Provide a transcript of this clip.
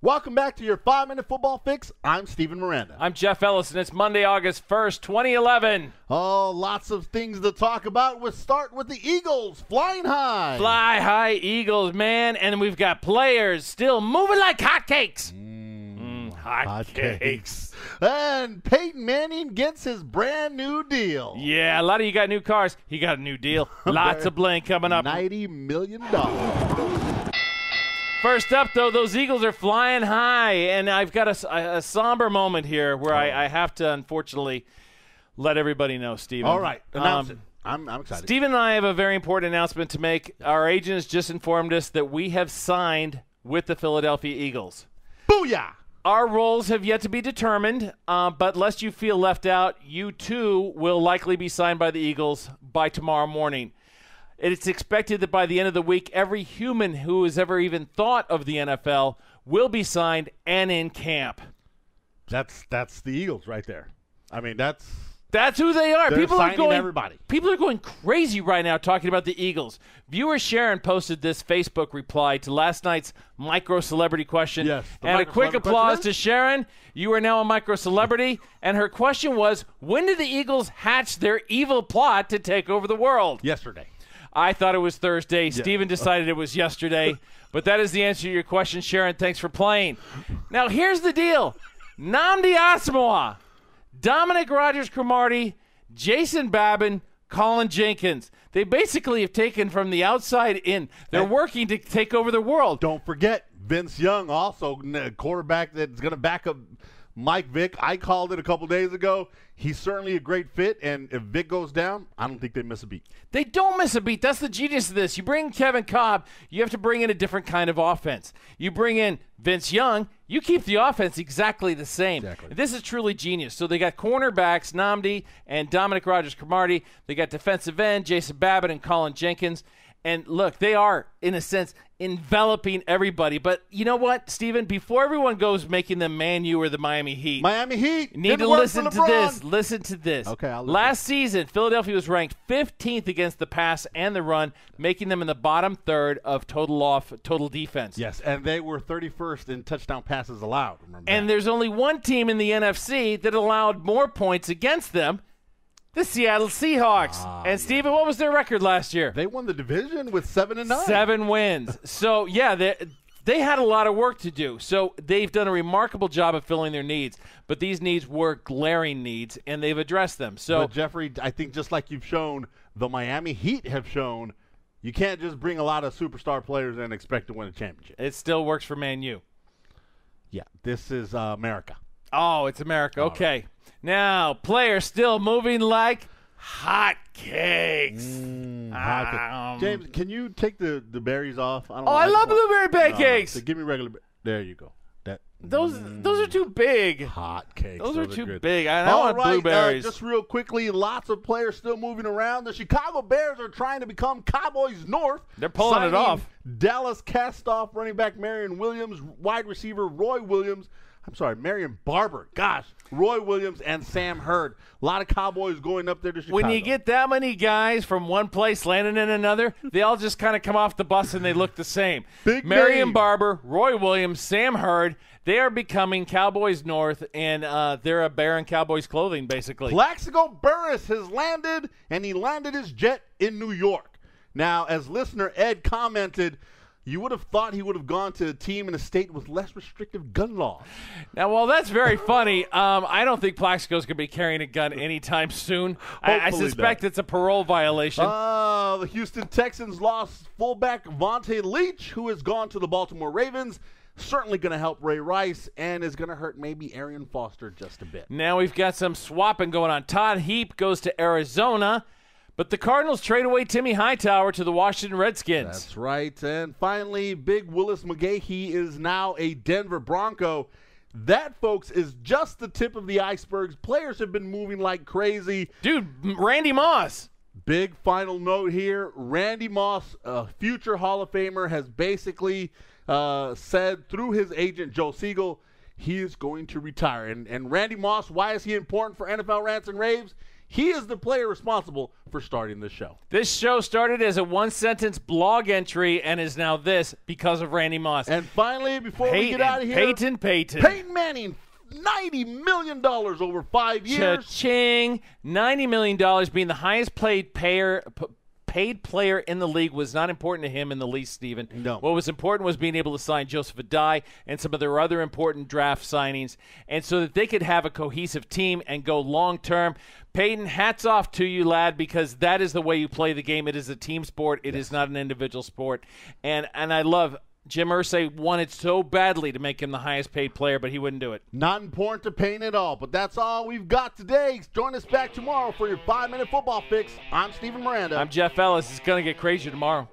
Welcome back to your 5-Minute Football Fix. I'm Steven Miranda. I'm Jeff Ellis, and it's Monday, August 1st, 2011. Oh, lots of things to talk about. We'll start with the Eagles flying high. Fly high Eagles, man. And we've got players still moving like hotcakes. Hotcakes. And Peyton Manning gets his brand new deal. Yeah, a lot of you got new cars. He got a new deal. Lots of bling coming up. $90 million. First up, though, those Eagles are flying high, and I've got a somber moment here where I have to, unfortunately, let everybody know, Steven. All right, announce it. I'm excited. Steven and I have a very important announcement to make. Our agent has just informed us that we have signed with the Philadelphia Eagles. Booyah! Our roles have yet to be determined, but lest you feel left out, you too will likely be signed by the Eagles by tomorrow morning. It's expected that by the end of the week, every human who has ever even thought of the NFL will be signed and in camp. That's the Eagles right there. I mean, that's who they are. They're signing everybody. People are going crazy right now talking about the Eagles. Viewer Sharon posted this Facebook reply to last night's micro-celebrity question. Yes, and a quick applause to Sharon. You are now a micro-celebrity. And her question was, when did the Eagles hatch their evil plot to take over the world? Yesterday. I thought it was Thursday. Yeah. Steven decided it was yesterday. But that is the answer to your question, Sharon. Thanks for playing. Now, here's the deal. Nnamdi Asomugha, Dominic Rodgers-Cromartie, Jason Babin, Colin Jenkins. They basically have taken from the outside in. They're working to take over the world. Don't forget, Vince Young, also a quarterback that's going to back up Mike Vick. I called it a couple days ago. He's certainly a great fit, and if Vick goes down, I don't think they miss a beat. They don't miss a beat. That's the genius of this. You bring Kevin Cobb, you have to bring in a different kind of offense. You bring in Vince Young, you keep the offense exactly the same. Exactly. This is truly genius. So they got cornerbacks, Nnamdi and Dominic Rodgers-Cromartie. They got defensive end, Jason Babin and Colin Jenkins. And look, they are, in a sense, enveloping everybody. But you know what, Steven? Before everyone goes making them Man U or the Miami Heat, you need to listen to this. Listen to this. Okay, I'll listen. Last season, Philadelphia was ranked 15th against the pass and the run, making them in the bottom third of total defense. Yes, and they were 31st in touchdown passes allowed. Remember and that. There's only one team in the NFC that allowed more points against them. The Seattle Seahawks. And, Steven, what was their record last year? They won the division with 7-9. 7 wins. So, yeah, they had a lot of work to do. So they've done a remarkable job of filling their needs. But these needs were glaring needs, and they've addressed them. So, but, Jeffrey, I think just like you've shown, the Miami Heat have shown, you can't just bring a lot of superstar players in and expect to win a championship. It still works for Man U. Yeah, this is America. Oh, it's America. Okay. Right. Now, players still moving like hotcakes. James, can you take the berries off? I love blueberry pancakes. No, give me regular. There you go. Those are too big. Hotcakes. Those are too big. I want blueberries. Just real quickly, lots of players still moving around. The Chicago Bears are trying to become Cowboys North. They're pulling it off. Dallas castoff running back Marion Williams, wide receiver Marion Barber. Gosh, Roy Williams and Sam Hurd. A lot of Cowboys going up there to Chicago. When you get that many guys from one place landing in another, they all just kind of come off the bus and they look the same. Marion Barber, Roy Williams, Sam Hurd, they are becoming Cowboys North, and they're a bear in Cowboys clothing, basically. Plaxico Burress has landed, and he landed his jet in New York. Now, as listener Ed commented, you would have thought he would have gone to a team in a state with less restrictive gun laws. Now, while that's very funny, I don't think Plaxico's going to be carrying a gun anytime soon. I suspect it's a parole violation. The Houston Texans lost fullback Vonta Leech, who has gone to the Baltimore Ravens. Certainly going to help Ray Rice and is going to hurt maybe Arian Foster just a bit. Now we've got some swapping going on. Todd Heap goes to Arizona. But the Cardinals trade away Tim Hightower to the Washington Redskins. That's right. And finally, Big Willis McGahee is now a Denver Bronco. That, folks, is just the tip of the iceberg. Players have been moving like crazy. Dude, Randy Moss. Big final note here. Randy Moss, a future Hall of Famer, has basically said through his agent, Joel Segal, he is going to retire. And Randy Moss, why is he important for NFL Rants and Raves? He is the player responsible for starting this show. This show started as a one-sentence blog entry and is now this because of Randy Moss. And finally, before we get out of here, Peyton Manning, $90 million over 5 years. Cha-ching. $90 million being the highest paid player in the league was not important to him in the least, Stephen. No. What was important was being able to sign Joseph Adai and some of their other important draft signings, and so that they could have a cohesive team and go long-term. Peyton, hats off to you, lad, because that is the way you play the game. It is a team sport. It is not an individual sport. And I love Jim Irsay wanted so badly to make him the highest paid player, but he wouldn't do it. Not important to Peyton at all, but that's all we've got today. Join us back tomorrow for your 5-minute football fix. I'm Stephen Miranda. I'm Jeff Ellis. It's going to get crazier tomorrow.